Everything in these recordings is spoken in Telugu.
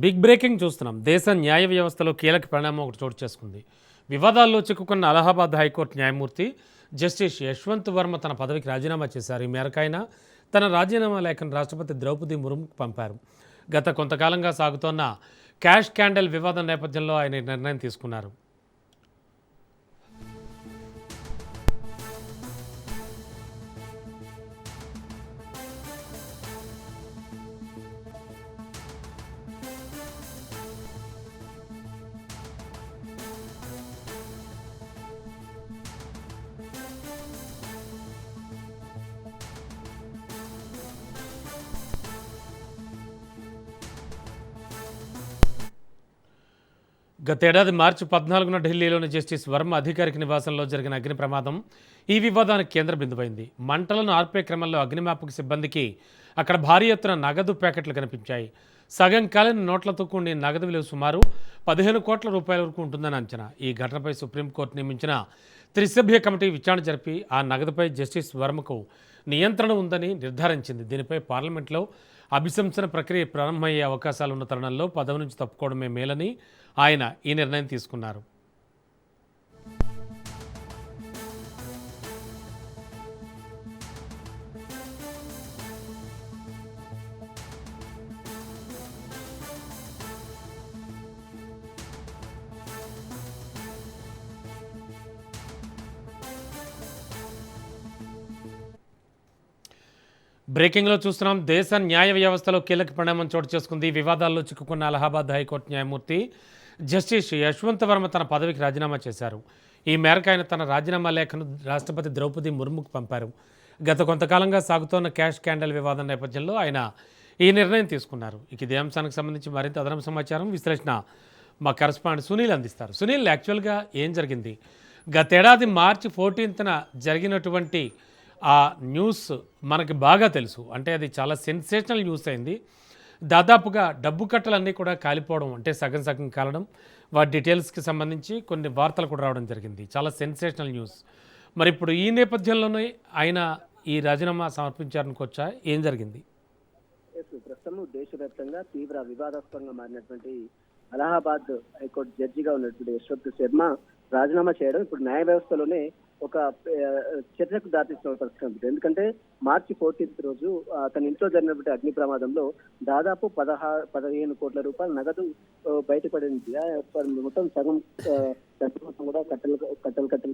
బిగ్ బ్రేకింగ్ చూస్తున్నాం. దేశ న్యాయ వ్యవస్థలో కీలక పరిణామం ఒకటి చోటు చేసుకుంది. వివాదాల్లో చిక్కుకున్న అలహాబాద్ హైకోర్టు న్యాయమూర్తి జస్టిస్ యశ్వంత్ వర్మ తన పదవికి రాజీనామా చేశారు. ఈ మేరకు ఆయన తన రాజీనామా లేఖను రాష్ట్రపతి ద్రౌపది ముర్ముకు పంపారు. గత కొంతకాలంగా సాగుతోన్న క్యాష్ క్యాండిల్ వివాదం నేపథ్యంలో ఆయన నిర్ణయం తీసుకున్నారు. గతేడాది మార్చి 14న ఢిల్లీలోని జస్టిస్ వర్మ అధికారిక నివాసంలో జరిగిన అగ్ని ప్రమాదం ఈ వివాదానికి కేంద్ర బిందువైంది. మంటలను ఆర్పే క్రమంలో అగ్నిమాపక సిబ్బందికి అక్కడ భారీ ఎత్తున నగదు ప్యాకెట్లు కనిపించాయి. సగం కాలిన నోట్లతో కూడిన నగదు విలువ సుమారు 15 కోట్ల రూపాయల వరకు ఉంటుందని అంచనా. ఈ ఘటనపై సుప్రీంకోర్టు నియమించిన త్రిసభ్య కమిటీ విచారణ జరిపి ఆ నగదుపై జస్టిస్ వర్మకు నియంత్రణ ఉందని నిర్ధారించింది. దీనిపై పార్లమెంట్లో అభిశంసన ప్రక్రియ ప్రారంభమయ్యే అవకాశాలు ఉన్న తరుణంలో పదవి నుంచి తప్పుకోవడమే మేలని ఆయన ఈ నిర్ణయం తీసుకున్నారు. బ్రేకింగ్లో చూస్తున్నాం. దేశ న్యాయ వ్యవస్థలో కీలక పరిణామం చోటు చేసుకుంది. వివాదాల్లో చిక్కుకున్న అలహాబాద్ హైకోర్టు న్యాయమూర్తి జస్టిస్ యశ్వంత్ వర్మ తన పదవికి రాజీనామా చేశారు. ఈ మేరకు ఆయన తన రాజీనామా లేఖను రాష్ట్రపతి ద్రౌపది ముర్ముకు పంపారు. గత కొంతకాలంగా సాగుతోన్న క్యాష్ క్యాండిల్ వివాదం నేపథ్యంలో ఆయన ఈ నిర్ణయం తీసుకున్నారు. ఇదే అంశానికి సంబంధించి మరింత అదనపు సమాచారం విశ్లేషణ మా కరెస్పాండెంట్ సునీల్ అందిస్తారు. సునీల్, యాక్చువల్గా ఏం జరిగింది? గతేడాది మార్చి 14న జరిగినటువంటి ఆ న్యూస్ మనకి బాగా తెలుసు. అంటే అది చాలా సెన్సేషనల్ న్యూస్ అయింది. దాదాపుగా డబ్బు కట్టలన్నీ కూడా కాలిపోవడం, అంటే సగం సగం కాలడం, వాటి డీటెయిల్స్కి సంబంధించి కొన్ని వార్తలు కూడా రావడం జరిగింది. చాలా సెన్సేషనల్ న్యూస్. మరి ఇప్పుడు ఈ నేపథ్యంలోనే ఆయన ఈ రాజీనామా సమర్పించారనుకోవచ్చా? ఏం జరిగింది? ప్రస్తుతం దేశవ్యాప్తంగా తీవ్ర వివాదాస్పదంగా మారినటువంటి అలహాబాద్ హైకోర్టు జడ్జిగా ఉన్నటువంటి యశ్వంత్ శర్మ రాజీనామా చేయడం ఇప్పుడు న్యాయ వ్యవస్థలోనే ఒక చర్చకు దారితీసిన పరిస్థితి. ఎందుకంటే మార్చి 14th రోజు తన ఇంట్లో జరిగినటువంటి అగ్ని ప్రమాదంలో దాదాపు 15 కోట్ల రూపాయల నగదు బయటపడింది. మొత్తం సగం డబ్బు మొత్తం కూడా కట్టలు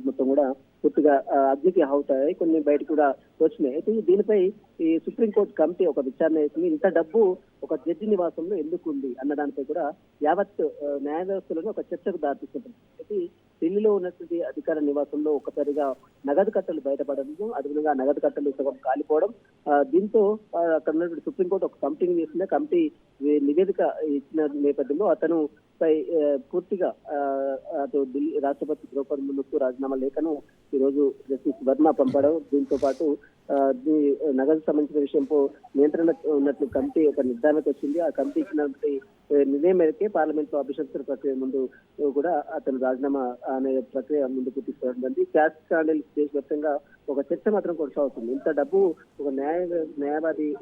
మొత్తం కూడా పూర్తిగా అగ్నికి అవుతాయి, కొన్ని బయట కూడా వచ్చినాయి. అయితే దీనిపై ఈ సుప్రీంకోర్టు కమిటీ ఒక విచారణ చేసింది. ఇంత డబ్బు ఒక జడ్జి నివాసంలో ఎందుకు ఉంది అన్న దానిపై కూడా యావత్ న్యాయ వ్యవస్థలోనే ఒక చర్చకు దారితీస్తుంది. అయితే ఢిల్లీలో ఉన్నటువంటి అధికార నివాసంలో ఒకసారిగా నగదు కట్టలు బయటపడడం, అదేవిధంగా నగదు కట్టలు సగం కాలిపోవడం, దీంతో అక్కడ ఉన్నటువంటి సుప్రీంకోర్టు ఒక కమిటీని వేసింది. కమిటీ నివేదిక ఇచ్చిన నేపథ్యంలో అతను పై పూర్తిగా అటు ఢిల్లీ రాష్ట్రపతి ద్రౌపది ముర్ముకు రాజీనామా లేఖను ఈరోజు జస్టిస్ వర్మ పంపడం, దీంతో పాటు నగదు సంబంధించిన విషయంపై నియంత్రణ ఉన్నట్లు కమిటీ ఒక నిర్ధారణకు వచ్చింది. ఆ కమిటీ ఇచ్చినటువంటి నిర్ణయం మేరకే పార్లమెంట్ లో అభిశంసన ప్రక్రియ ముందు కూడా అతను రాజీనామా అనే ప్రక్రియ ముందుకు తీసుకురావడం. క్యాష్ క్యాండిల్ దేశవ్యాప్తంగా ఒక చర్చ మాత్రం కొనసాగుతుంది. ఇంత డబ్బు ఒక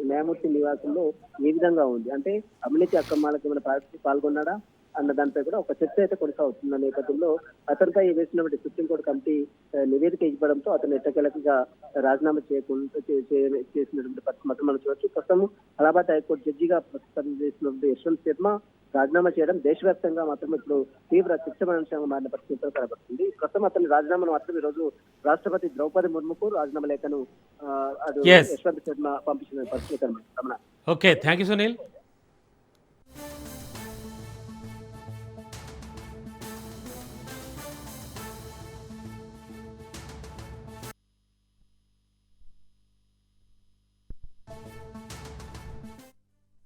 న్యాయమూర్తి నివాసంలో ఏ విధంగా ఉంది, అంటే అవినీతి అక్రమాలకు ఏమైనా పాల్గొన్నాడా అన్న దానిపై కూడా ఒక చర్చ అయితే కొనసాగుతున్న నేపథ్యంలో అతనిపై వేసినటువంటి సుప్రీంకోర్టు కమిటీ నివేదిక ఇవ్వడంతో అతను ఎట్టకేలకగా రాజీనామా చేసినటువంటి పరిస్థితి మాత్రం మనం చూడవచ్చు. ప్రస్తుతం అలహాబాద్ హైకోర్టు జడ్జిగా చేసినటువంటి యశ్వంత్ శర్మ రాజీనామా చేయడం దేశవ్యాప్తంగా మాత్రం ఇప్పుడు తీవ్ర చర్చనీయాంశంగా మారిన పరిస్థితితో కనబడుతుంది. ప్రస్తుతం అతని రాజీనామాను మాత్రం ఈ రోజు రాష్ట్రపతి ద్రౌపది ముర్ముకు రాజీనామా లేఖను యశ్వంత్ శర్మ పంపించిన పరిస్థితి కనబడుతుంది. Okay, thank you Sunil.